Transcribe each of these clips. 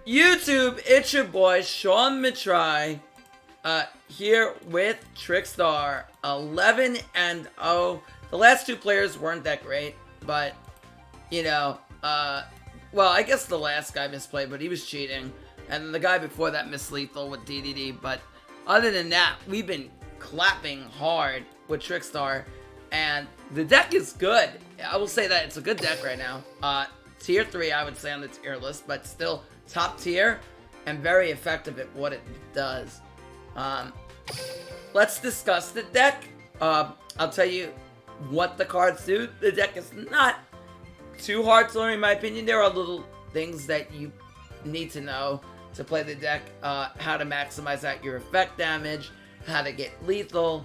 YouTube, it's your boy Sean Matrai, here with Trickstar 11-0. The last two players weren't that great, but you know, well, I guess the last guy misplayed, but he was cheating, and then the guy before that missed lethal with DDD. But other than that, we've been clapping hard with Trickstar, and the deck is good. I will say that it's a good deck right now. Tier 3, I would say, on the tier list, but still top tier and very effective at what it does. Let's discuss the deck. I'll tell you what the cards do. The deck is not too hard to learn, in my opinion. There are little things that you need to know to play the deck. How to maximize out your effect damage, how to get lethal.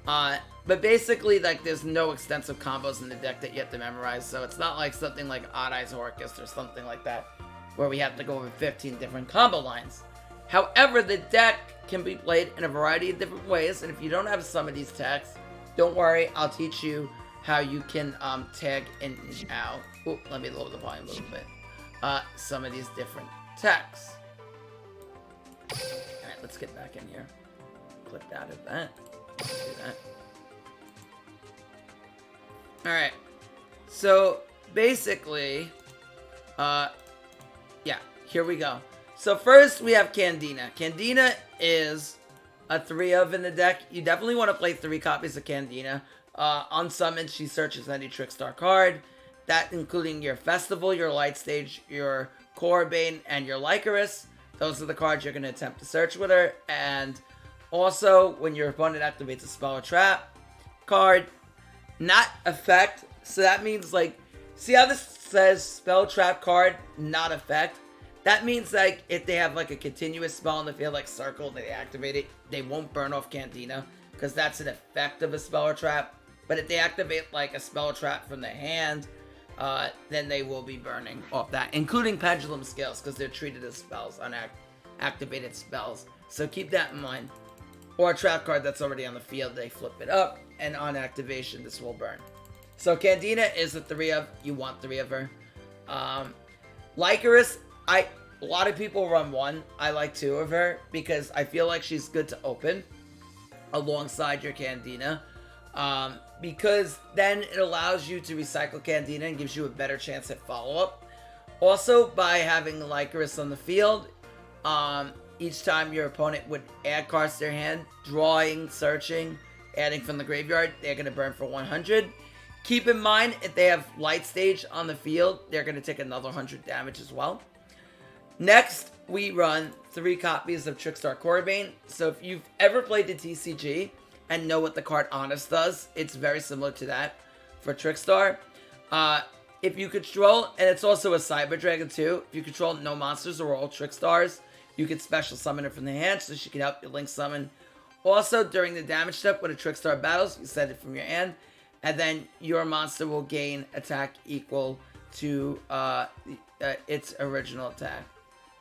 But basically, like, there's no extensive combos in the deck that you have to memorize, so it's not like something like Odd Eyes Orcus or something like that, where we have to go over 15 different combo lines. However, the deck can be played in a variety of different ways, and if you don't have some of these tags, don't worry, I'll teach you how you can tag in and out. Ooh, let me lower the volume a little bit. Some of these different tags. Alright, let's get back in here. Click out of that. Let's do that. Alright, so basically, yeah, here we go. So first we have Candina. Candina is a 3-of in the deck. You definitely want to play 3 copies of Candina. On summon, she searches any Trickstar card. That including your Festival, your Lightstage, your Corbane, and your Lykaris. Those are the cards you're going to attempt to search with her. And also, when your opponent activates a spell or trap card, not effect, so that means, like, see how this says spell trap card, not effect? That means, like, if they have, like, a continuous spell in the field, like Circle, they activate it, they won't burn off Candina, because that's an effect of a spell or trap. But if they activate, like, a spell or trap from the hand, then they will be burning off that, including Pendulum Scales, because they're treated as spells, unactivated spells. So keep that in mind. Or a trap card that's already on the field, they flip it up, and on activation, this will burn. So Candina is a 3-of. You want 3 of her. Lykaris, a lot of people run 1. I like 2 of her, because I feel like she's good to open alongside your Candina. Because then it allows you to recycle Candina and gives you a better chance at follow-up. Also, by having Lykaris on the field, each time your opponent would add cards to their hand, drawing, searching, adding from the graveyard, they're going to burn for 100. Keep in mind, if they have Lightstage on the field, they're going to take another 100 damage as well. Next, we run 3 copies of Trickstar Corbane. So if you've ever played the TCG and know what the card Honest does, it's very similar to that for Trickstar. If you control, and it's also a Cyber Dragon too, if you control no monsters or all Trickstars, you can special summon her from the hand, so she can help you link summon. Also, during the damage step, when a Trickstar battles, you set it from your hand, and then your monster will gain attack equal to its original attack.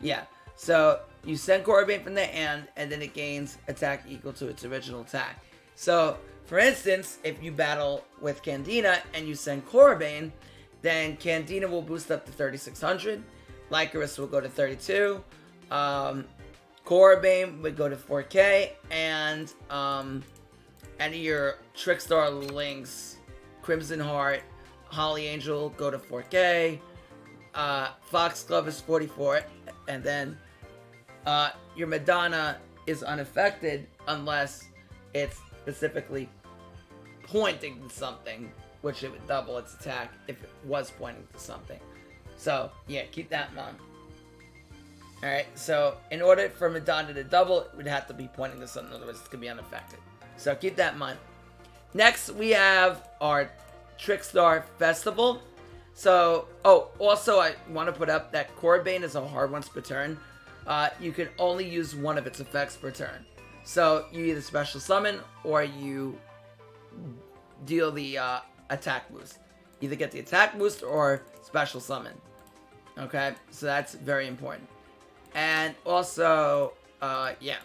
Yeah, so you send Corbane from the hand, and then it gains attack equal to its original attack. So, for instance, if you battle with Candina and you send Corbane, then Candina will boost up to 3600, Lykaris will go to 32, Corbane would go to 4k, and any of your Trickstar Links, Crimson Heart, Holly Angel go to 4k, Foxglove is 44, and then your Madonna is unaffected unless it's specifically pointing to something, which it would double its attack if it was pointing to something. So, yeah, keep that in mind. Alright, so in order for Madonna to double, it would have to be pointing to something, otherwise it's going to be unaffected. So keep that in mind. Next, we have our Trickstar Festival. So, also I want to put up that Corbane is a hard once per turn. You can only use one of its effects per turn. So, you either special summon, or you deal the attack boost. Either get the attack boost, or special summon. Okay, so that's very important. And also, yeah,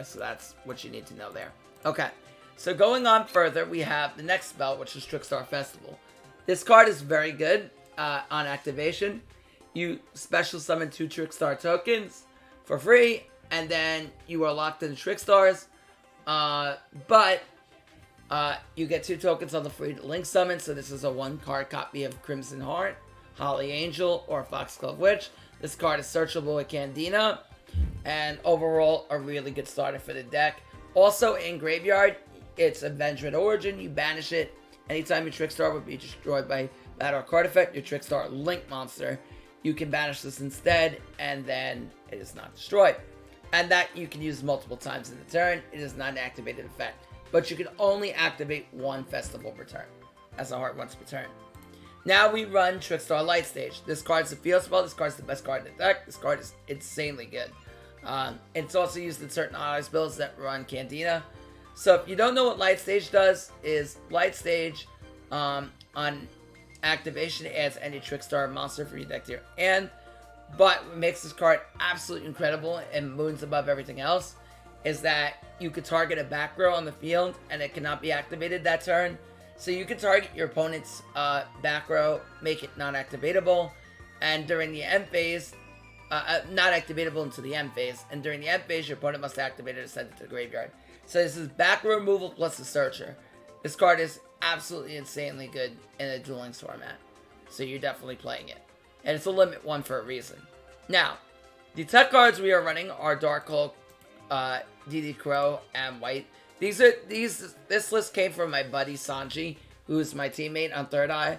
so that's what you need to know there. Okay, so going on further, we have the next spell, which is Trickstar Festival. This card is very good on activation. you special summon 2 Trickstar tokens for free, and then you are locked in Trickstars. But you get 2 tokens on the free link summon, so this is a 1-card copy of Crimson Heart, Holly Angel, or Foxglove Witch. This card is searchable with Candina, and overall a really good starter for the deck. Also in Graveyard, it's Avenger at Origin. You banish it. Anytime your Trickstar would be destroyed by battle or card effect, your Trickstar Link monster, you can banish this instead, and then it is not destroyed. And that you can use multiple times in the turn. It is not an activated effect, but you can only activate 1 festival per turn, as a heart once per turn. Now we run Trickstar Lightstage. This card's a field spell. This card's the best card in the deck. This card is insanely good. It's also used in certain auto builds that run Candina. So if you don't know what Lightstage does, is Lightstage on activation adds any Trickstar monster for your deck to your hand. But what makes this card absolutely incredible and moons above everything else is that you could target a back row on the field and it cannot be activated that turn. So you can target your opponent's back row, make it non-activatable, and during the end phase, not activatable until the end phase, and during the end phase, your opponent must activate it and send it to the graveyard. So this is back row removal plus the searcher. This card is absolutely insanely good in a Duel Links format, so you're definitely playing it. And it's a limit 1 for a reason. Now, the tech cards we are running are Dark Hulk, DD Crow, and White. This list came from my buddy Sanji, who's my teammate on Third Eye.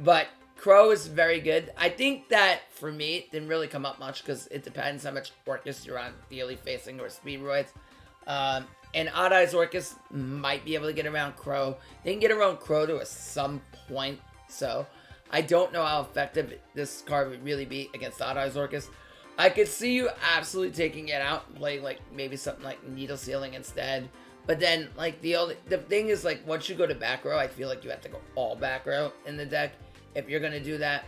But Crow is very good. I think that, for me, it didn't really come up much, because it depends how much Orcus you're on daily facing or Speedroids. And Odd Eyes Orcus might be able to get around Crow. They can get around Crow to some point, so I don't know how effective this card would really be against Odd Eyes Orcus. I could see you absolutely taking it out and playing, like, maybe something like Needle Sealing instead. But then, like, the thing is, like, once you go to back row, I feel like you have to go all back row in the deck if you're going to do that.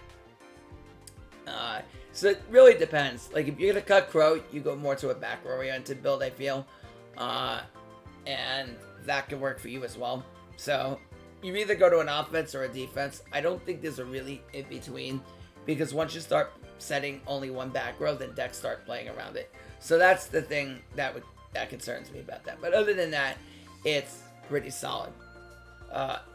So it really depends. Like, if you're going to cut Crow, you go more to a back row oriented build, I feel. And that can work for you as well. So you either go to an offense or a defense. I don't think there's a really in between, because once you start setting only 1 back row, then decks start playing around it. So that's the thing that concerns me about that. But other than that, it's pretty solid.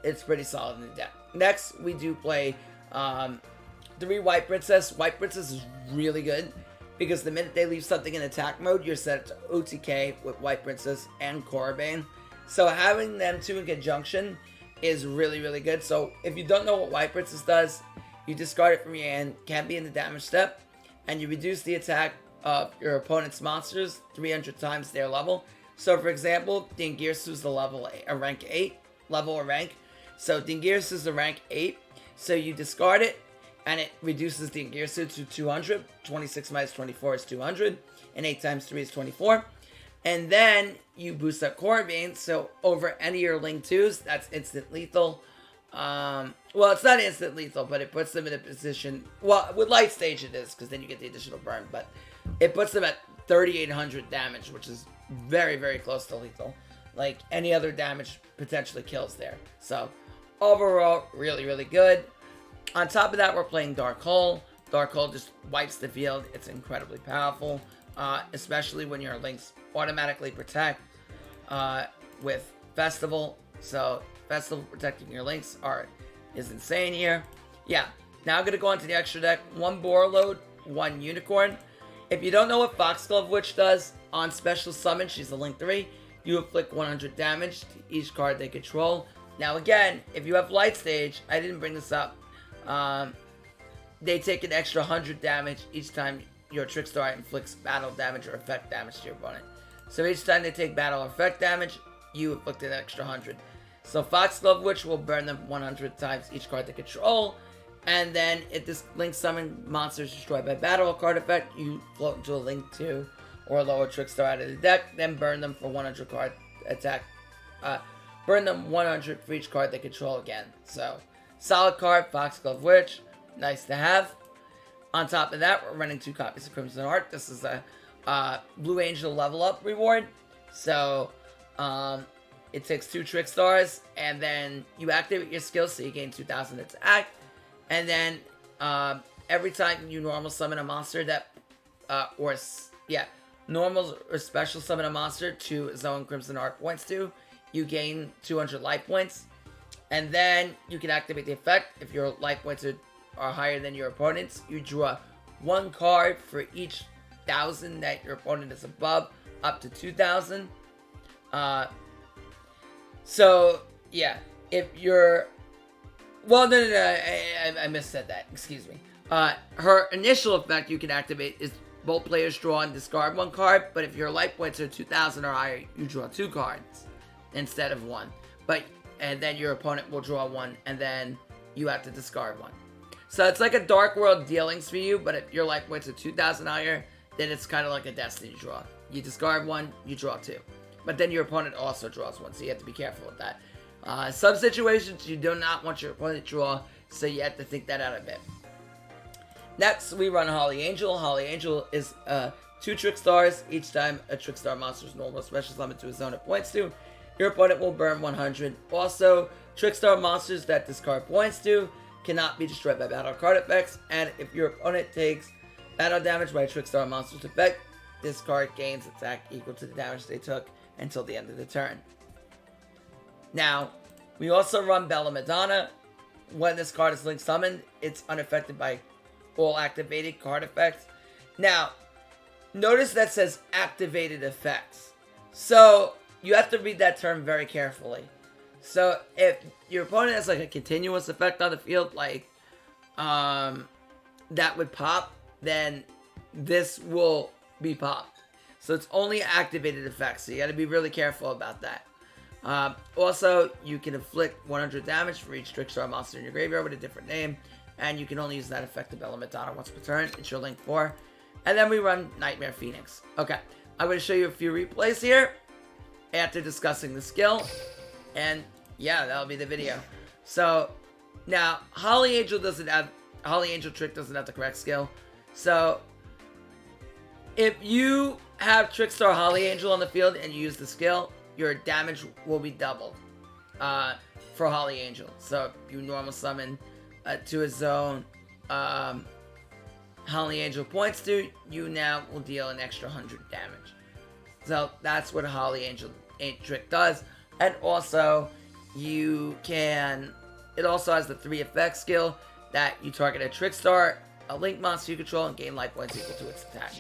It's pretty solid in the deck. Next, we do play 3 White Princess. White Princess is really good, because the minute they leave something in attack mode, you're set to OTK with White Princess and Corbane. So having them 2 in conjunction is really, really good. So if you don't know what White Princess does, you discard it from your hand, can't be in the damage step, and you reduce the attack of your opponent's monsters 300 times their level. So for example, Dingirsu is a rank 8 level or rank. So Dingirsu is a rank 8. So you discard it, and it reduces Dingirsu to 200. 26 minus 24 is 200, and 8 times 3 is 24. And then you boost up Corbane, so over any of your Link 2s, that's instant lethal. Well, it's not instant lethal, but it puts them in a position... Well, with Lightstage it is, because then you get the additional burn, but it puts them at 3,800 damage, which is very, very close to lethal. Like, any other damage potentially kills there. So, overall, really, really good. On top of that, we're playing Dark Hole. Dark Hole just wipes the field. It's incredibly powerful, especially when your links automatically protect with Festival. So, Festival protecting your links is insane here. Yeah, now I'm going to go on to the extra deck. 1 Borreload, 1 Unicorn. If you don't know what Foxglove Witch does, on special summon, she's a Link 3. You inflict 100 damage to each card they control. Now again, if you have Lightstage, I didn't bring this up, they take an extra 100 damage each time your Trickstar inflicts battle damage or effect damage to your opponent. So each time they take battle or effect damage, you inflict an extra 100. So Foxglove Witch will burn them 100 times each card they control. And then if this Link summon monster is destroyed by battle or card effect, you float into a Link 2 or lower Trickstar out of the deck, then burn them for 100 card attack. Burn them 100 for each card they control again. So, solid card, Foxglove Witch. Nice to have. On top of that, we're running 2 copies of Crimson Heart. This is a Blue Angel level up reward. So, it takes 2 Trickstars, and then you activate your skill, so you gain 2,000 attack. And then, every time you normal summon a monster that, normal or special summon a monster to Zone Crimson Heart points to, you gain 200 life points. And then you can activate the effect. If your life points are higher than your opponent's, you draw 1 card for each 1,000 that your opponent is above, up to 2,000. So, yeah, if you're... Well, no, I missaid that. Excuse me. Her initial effect you can activate is both players draw and discard 1 card, but if your life points are 2,000 or higher, you draw 2 cards instead of 1. And then your opponent will draw 1, and then you have to discard 1. So it's like a Dark World dealings for you, but if your life points are 2,000 higher, then it's kind of like a Destiny draw. You discard 1, you draw 2. But then your opponent also draws 1, so you have to be careful with that. Some situations you do not want your opponent to draw, so you have to think that out a bit. Next, we run Holly Angel. Holly Angel is 2 Trickstars. Each time a Trickstar monster is normal special summon to a zone it points to, your opponent will burn 100. Also, Trickstar monsters that discard points to cannot be destroyed by battle card effects, and if your opponent takes battle damage by a Trickstar monster's effect, this card gains attack equal to the damage they took until the end of the turn. Now, we also run Bella Madonna. When this card is link summoned, it's unaffected by all activated card effects. Now, notice that says activated effects. So, you have to read that term very carefully. So, if your opponent has like a continuous effect on the field, like that would pop, then this will be popped. So, it's only activated effects. So, you got to be really careful about that. Also, you can inflict 100 damage for each Trickstar monster in your graveyard with a different name. And you can only use that effect to Bella Madonna once per turn. It's your link 4. And then we run Nightmare Phoenix. Okay, I'm going to show you a few replays here after discussing the skill. And yeah, that'll be the video. So, now, Holly Angel Trick doesn't have the correct skill. So, if you have Trickstar Holly Angel on the field and you use the skill, your damage will be doubled for Holly Angel. So, if you normal summon to a zone Holly Angel points to, you now will deal an extra 100 damage. So, that's what Holly Angel Trick does. And also, it also has the 3 effect skill that you target a Trickstar, a Link monster you control, and gain life points equal to its attack.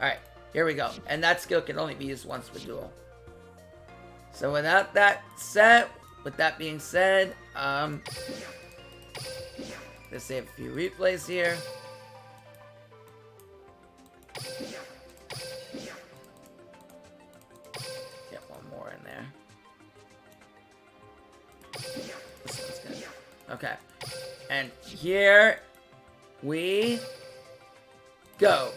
Alright, here we go. And that skill can only be used once per duel. So with that being said, let's save a few replays here. Get one more in there. This one's good. Okay. And here we go.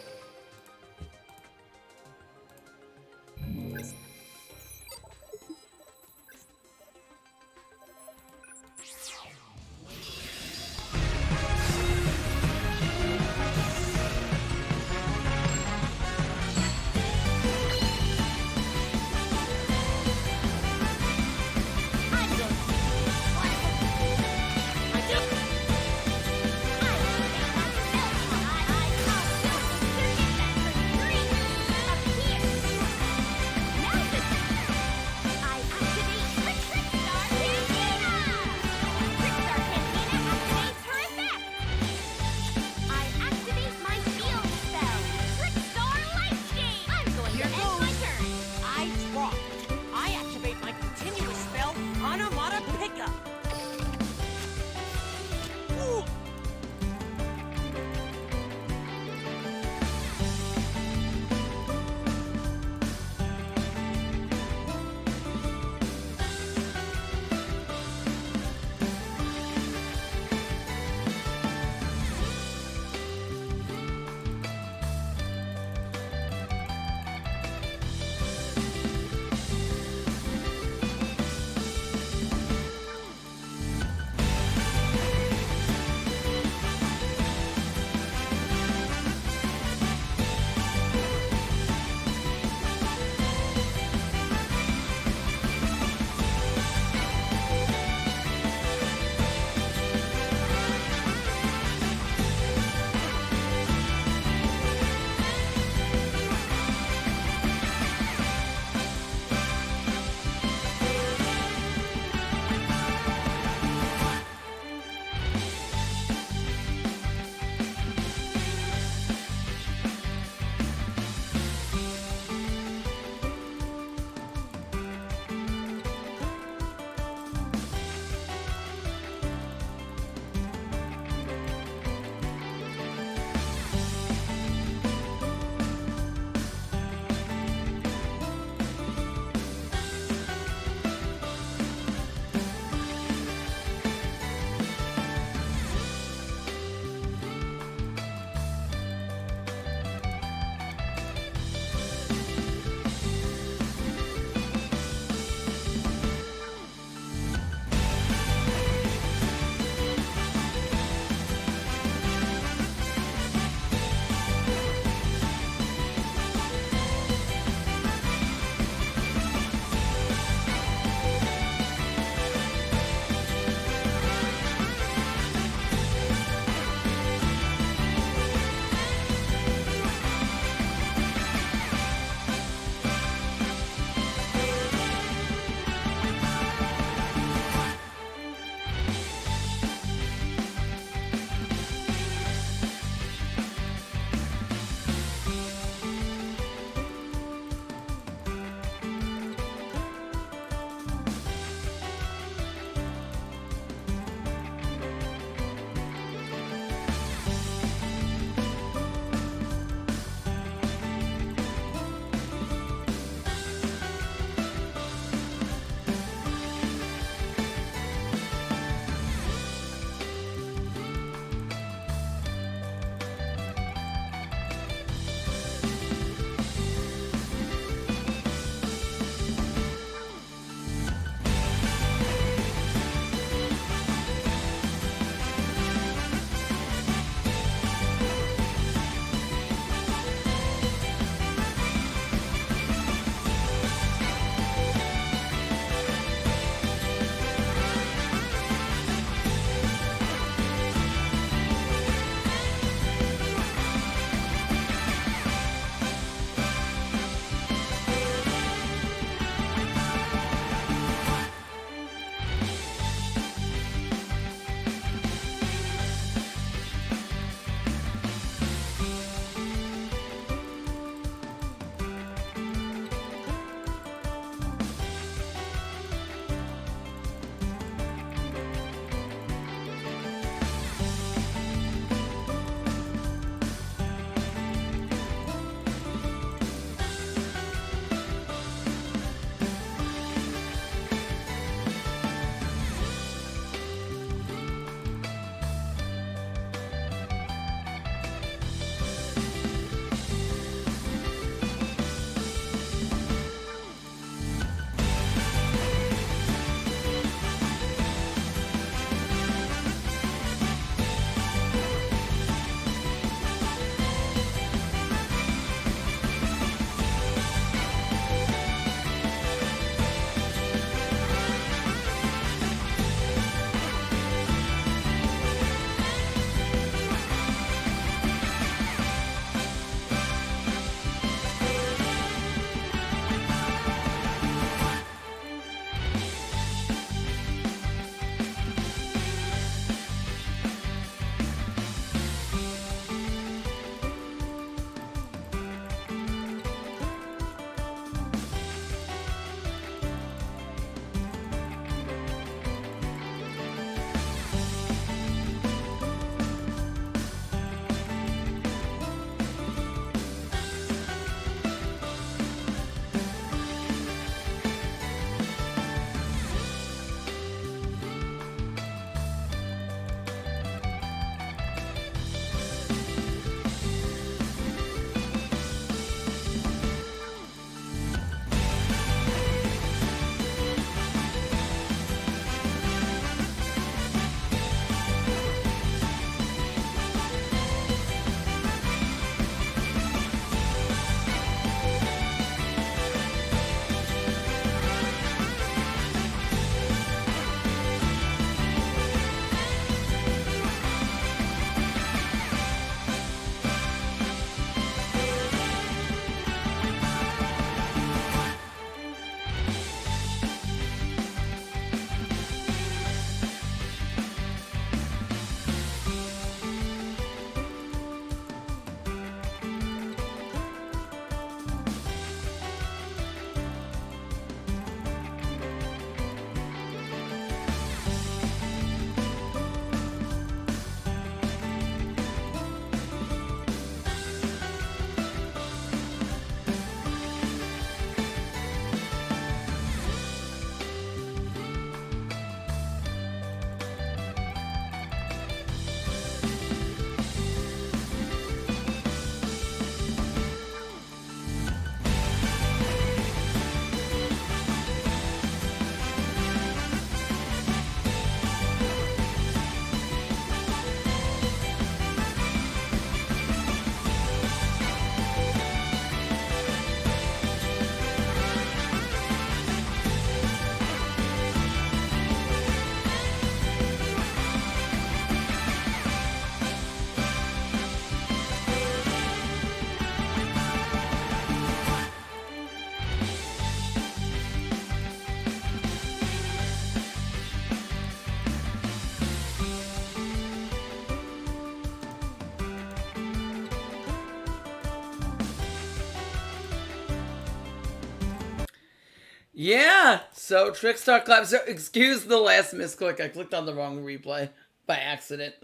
Yeah, so Trickstar Club. So excuse the last misclick. I clicked on the wrong replay by accident.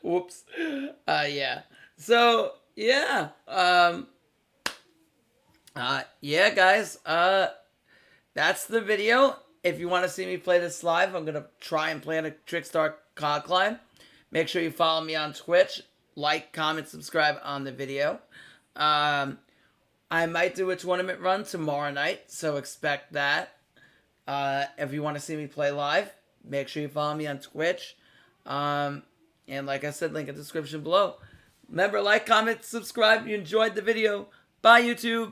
Whoops. Yeah. So yeah. Yeah, guys. That's the video. If you want to see me play this live, I'm gonna try and play on a Trickstar COD climb. Make sure you follow me on Twitch. Like, comment, subscribe on the video. I might do a tournament run tomorrow night, so expect that. If you want to see me play live, make sure you follow me on Twitch. And like I said, link in the description below. Remember, like, comment, subscribe. You enjoyed the video. Bye, YouTube.